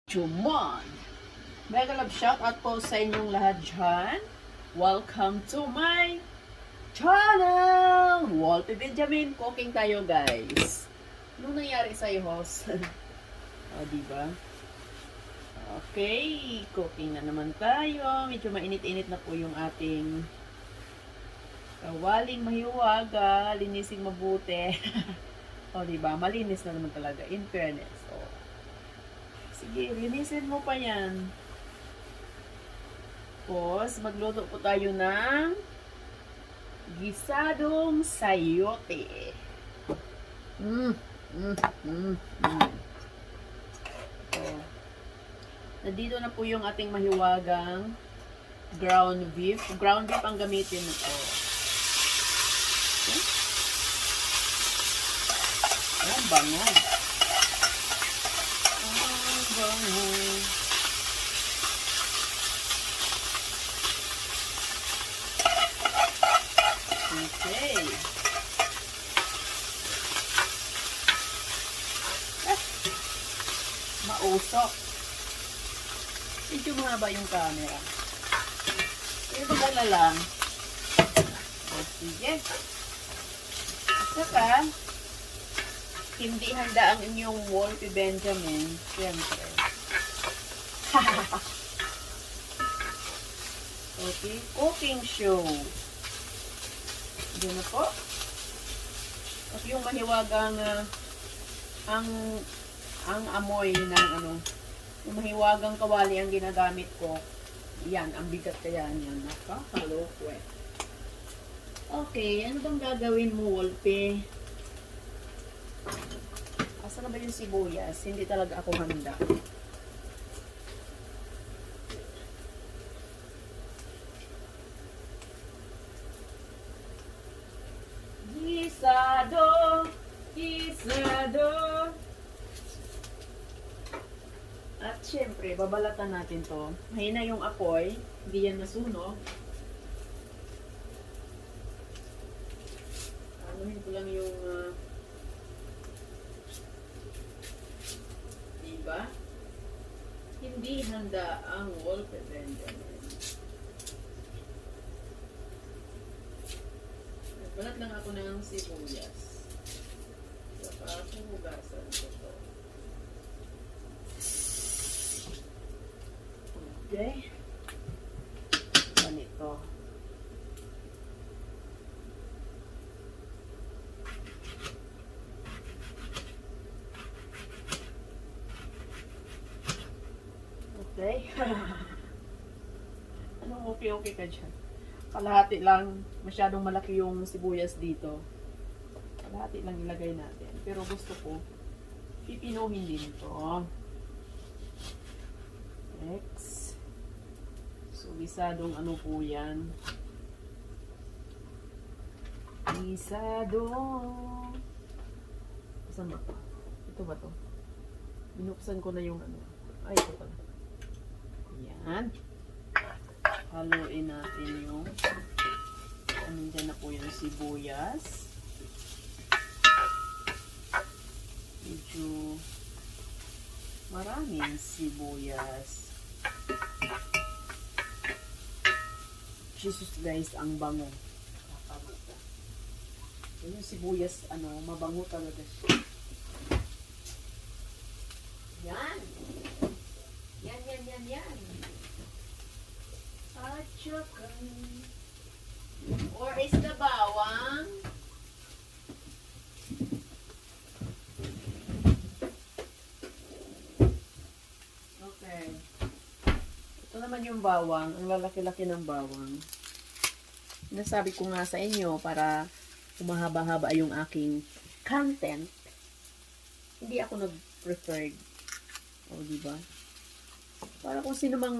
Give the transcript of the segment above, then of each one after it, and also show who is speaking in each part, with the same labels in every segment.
Speaker 1: Chumon! Mega love shout out po sa inyong lahat dyan. Welcome to my channel! Walter Benjamin, cooking tayo guys. Anong nangyari sa'yo, host? O, diba? Okay, cooking na naman tayo. Medyo mainit-init na po yung ating kawaling mahiwaga. Linising mabuti. O, diba? Malinis na naman talaga. In fairness. O, sige, linisin mo pa yan. Tapos, magluto po tayo ng gisadong sayote. Nandito na po yung ating mahiwagang ground beef. Ground beef ang gamitin nito. Okay. Ayan, bango. Bango. Okay. Mausok. Medyo mahaba yung camera. Pero magala lang. O, sige. Saka, hindi handa ang inyong Wolfie Benjamin. Siyempre. Okay. Cooking show. Diyan na po. At yung mahiwagang ang amoy ng yung mahiwagang kawali ang ginagamit ko. Yan, ang bigat kaya niyan. Nakakaloko eh. Okay, ano bang gagawin mo, Wolfie? Asa na ba yung sibuyas? Hindi talaga ako handa. Gisado, gisado. At syempre, babalatan natin to. Mahina yung apoy, hindi yan masunog. Anuhin ko lang yung diba? Hindi handa ang Wolfie Benjamin. Nagbalat lang ako ng sibuyas. Saka hugasan ko to. Okay. Ganito. Okay. Anong okay ka dyan? Kalahati lang. Masyadong malaki yung sibuyas dito. Kalahati lang ilagay natin. Pero gusto ko, pipinuhin din to. Next. So, gisadong ano po yan? Gisadong. Saan ba ito? Ito ba ito? Binuksan ko na yung ano. Ay, ito pala. Yan. Haluin natin yung nandyan na po yung sibuyas. Medyo maraming sibuyas. Jesus guys, ang bango. Kakabuta. Yung sibuyas, mabango talaga siya. Yan. Yan. At saka, or is the bawang? Okay. Ito naman yung bawang. Ang lalaki-laki ng bawang. Nasabi ko nga sa inyo para umahaba-haba yung aking content. Hindi ako nag-preferred. O, diba? Para kung sino mang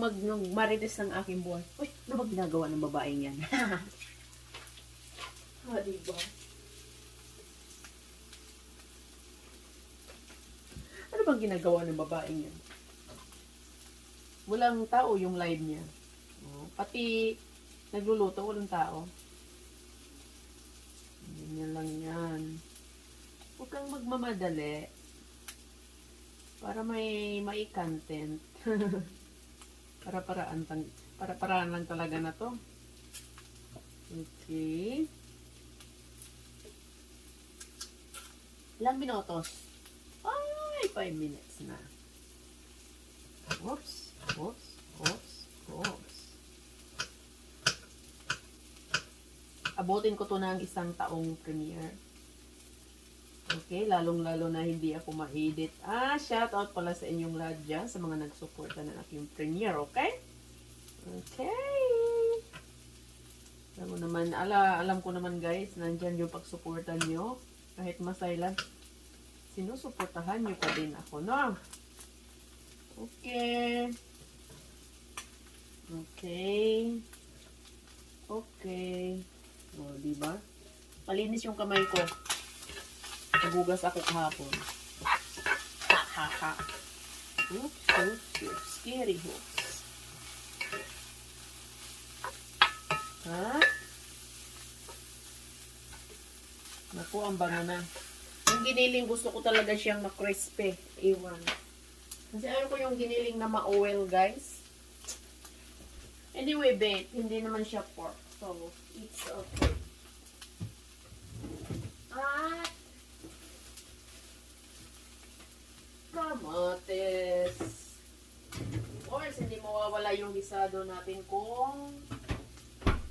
Speaker 1: marites ng aking buhay. Uy, ano ba ginagawa ng babaeng yan? Diba? Ano bang ginagawa ng babaeng yan? Walang tao yung live niya. Pati nagluluto, walang tao. Ganyan lang yan. Huwag kang magmamadali. Para may content. Para-paraan lang talaga na to. Okay. Ilang minutos? Ay, 5 minutes na. Oops, oops, oops, oops. Abutin ko to ng isang taong premiere. Okay, lalong-lalo na hindi ako ma-edit. Shoutout pala sa inyong lahat dyan, sa mga nagsuporta ng aking premiere, okay? Okay. Alam ko naman guys, nandyan yung pagsuporta nyo. Kahit masailan, sinusuportahan nyo pa din ako, no? Okay. Okay. Okay. O, diba? Malinis yung kamay ko. Nagugas ako kahapon. Ha, ha, ha. Oops, oops, oops. Scary hoops. Ha? Naku, ang bango na. Yung giniling, gusto ko talaga siyang ma-crispy. Iwan. Kasi ayaw ko yung giniling na ma-oil, guys. Anyway, babe, hindi naman siya pork. So, it's okay. At kamates. Of course, hindi mawawala yung gisado natin kung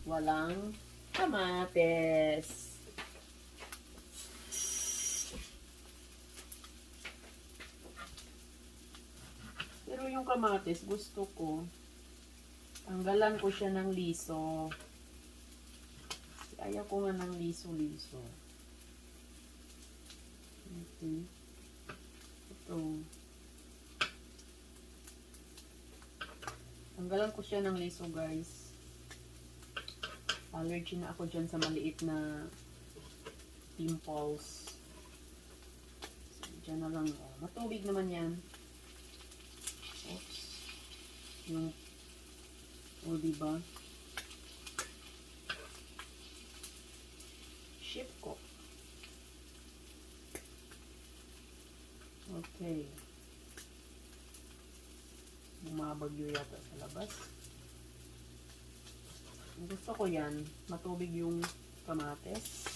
Speaker 1: walang kamates. Pero yung kamates, gusto ko, tanggalan ko siya ng liso. Ayaw ko nga ng liso-liso. Okay. Ito. Tanggalan ko siya ng liso, guys. Allergy na ako dyan sa maliit na pimples. So, dyan na lang. Oh. Matubig naman yan. Oops. Yung, diba? Ship ko. Okay. Bumabagyo yata sa labas. Gusto ko yan. Matubig yung kamates.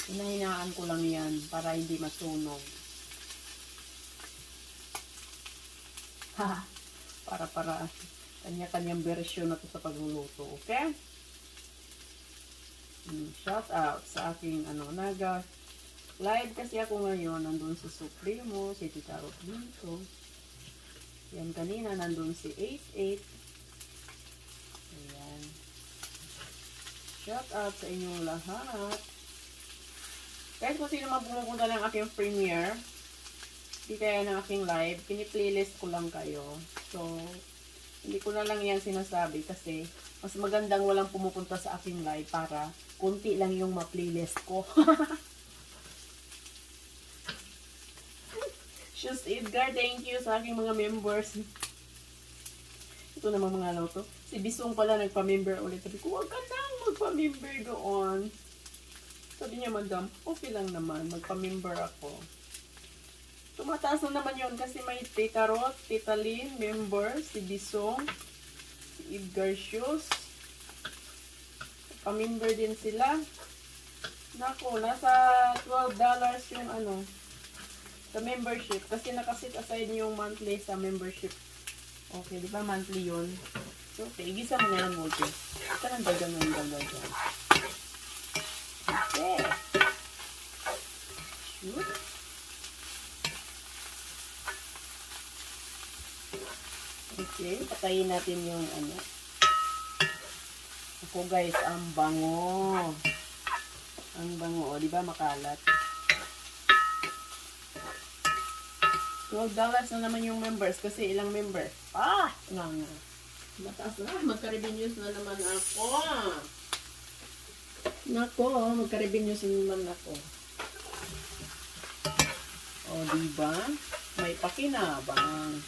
Speaker 1: Hinahinaan ko lang yan para hindi masunog. Ha! Para kanya-kanyang version na to sa pagluluto. Okay? Shout out sa aking naga. Live kasi ako ngayon, nandun si Supremo, si Tita Ruth dito. Yan kanina, nandun si 88. Ayan. Shout out sa inyong lahat. Kahit kung sino pumupunta ng aking premiere, di kaya ng aking live, piniplaylist ko lang kayo. So, hindi ko na lang yan sinasabi kasi mas magandang walang pumupunta sa aking live para kunti lang yung ma-playlist ko. Shoes Edgar, thank you sa aking mga members. Ito namang mga to. Si Bisong pala nagpa-member ulit. Sabi ko, huwag ka nang magpa-member doon. Sabi niya, madam, okay lang naman. Magpa-member ako. Tumataas na naman yon kasi may Tita Roth, Tita Lynn, member, si Bisong, si Edgar Shoes. Pa-member din sila. Nako, nasa $12 yung sa membership. Kasi nakasit aside yung monthly sa membership. Okay, di ba monthly yun? So, okay, igisa mo na lang multi. Ito lang dagang ng dagang. Okay. Shoot. Okay, patayin natin yung Ako guys, ang bango. Ang bango, di ba makalat? $12 na naman yung members kasi ilang member? Mataas na. Magka-revenues na naman ako. Nako, magka-revenues na naman ako. O, diba? May pakinabang.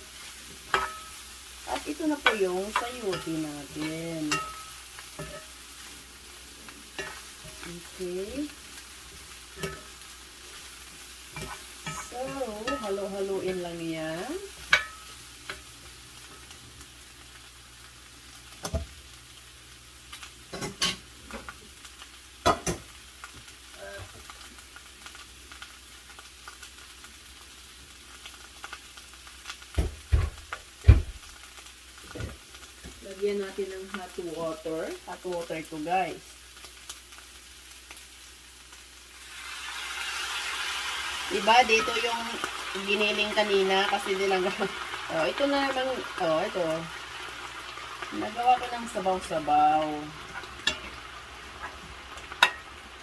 Speaker 1: At ito na po yung sayuti natin. Okay. So, halo-haluin lang yan. Lagyan natin ng hot water. Hot water to, guys. Diba, dito yung giniling kanina kasi nilang oh, ito na naman, oh, ito. Nagawa ko ng sabaw-sabaw.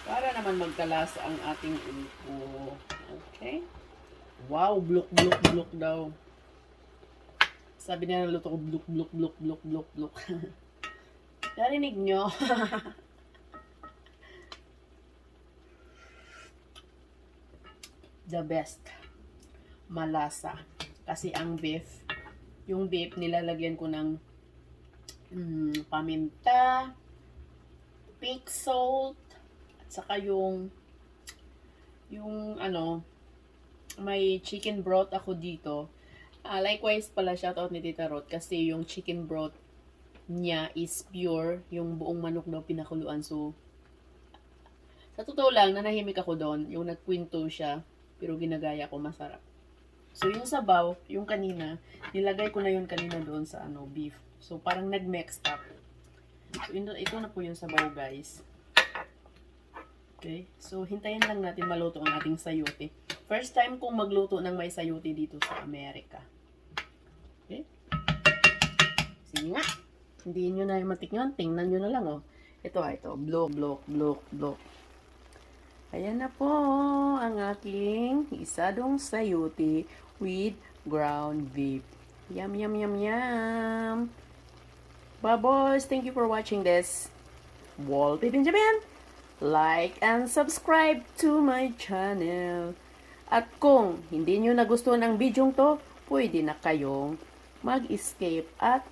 Speaker 1: Para naman magkalasa ang ating upo. Okay? Wow, bluk-bluk-bluk daw. Sabi niya ng luto ko, bluk-bluk-bluk-bluk-bluk-bluk. Narinig nyo? The best. Malasa. Kasi ang beef, yung beef nilalagyan ko ng paminta, pink salt, at saka yung ano, may chicken broth ako dito. Likewise pala, shoutout ni Tita Rot, kasi yung chicken broth niya is pure, yung buong manok daw pinakuluan. So, sa totoo lang, nanahimik ako doon, yung nagkwento siya, pero ginagaya ko, masarap. So, yung sabaw, yung kanina, nilagay ko na yun kanina doon sa beef. So, parang nag-mix up. So, ito na po yung sabaw, guys. Okay? So, hintayin lang natin maluto ang ating sayote. First time kong magluto ng may sayote dito sa Amerika. Okay? Sige nga. Hindi nyo na yung matikman. Tingnan nyo na lang, oh. Ito. Blok, blok, blok, blok. Ayan na po ang aking isadong sayote with ground beef. Yum, yum, yum, yum. Bye, boys. Thank you for watching this. Walt Benjamin. Like and subscribe to my channel. At kung hindi nyo nagustuhan ang video to, pwede na kayong mag-escape at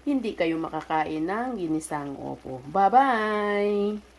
Speaker 1: hindi kayo makakain ng ginisang opo. Bye-bye!